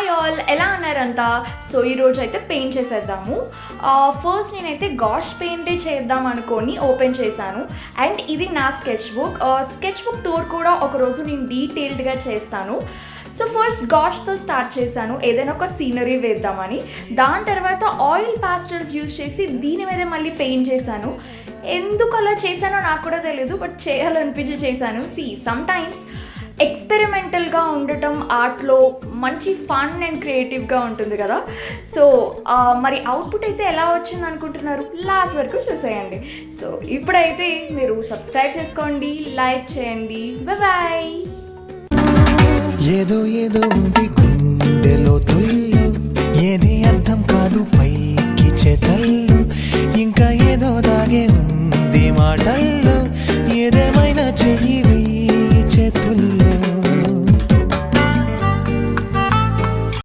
Hi all, ఎలా ఉన్నారంతా? So ఈరోజు అయితే పెయింట్ చేసేద్దాము. ఫస్ట్ నేనైతే గాష్ పెయింటే చేద్దాం అనుకొని ఓపెన్ చేశాను. అండ్ ఇది నా స్కెచ్ బుక్ టూర్ కూడా ఒకరోజు నేను డీటెయిల్డ్గా చేస్తాను. సో ఫస్ట్ గాష్తో స్టార్ట్ చేశాను, ఏదైనా ఒక సీనరీ వేద్దామని. దాని తర్వాత ఆయిల్ పాస్టల్స్ యూజ్ చేసి దీని మీద మళ్ళీ పెయింట్ చేశాను. ఎందుకు అలా చేశానో నాకు కూడా తెలియదు, బట్ చేయాలనిపించి చేశాను. సమ్టైమ్స్ ఎక్స్పెరిమెంటల్గా ఉండటం ఆర్ట్లో మంచి ఫన్ అండ్ క్రియేటివ్గా ఉంటుంది కదా. సో మరి అవుట్పుట్ అయితే ఎలా వచ్చింది అనుకుంటున్నారు? లాస్ట్ వరకు చూసేయండి. సో ఇప్పుడైతే మీరు సబ్స్క్రైబ్ చేసుకోండి, లైక్ చేయండి. బాయ్. ఏదో ఏదో ఉంది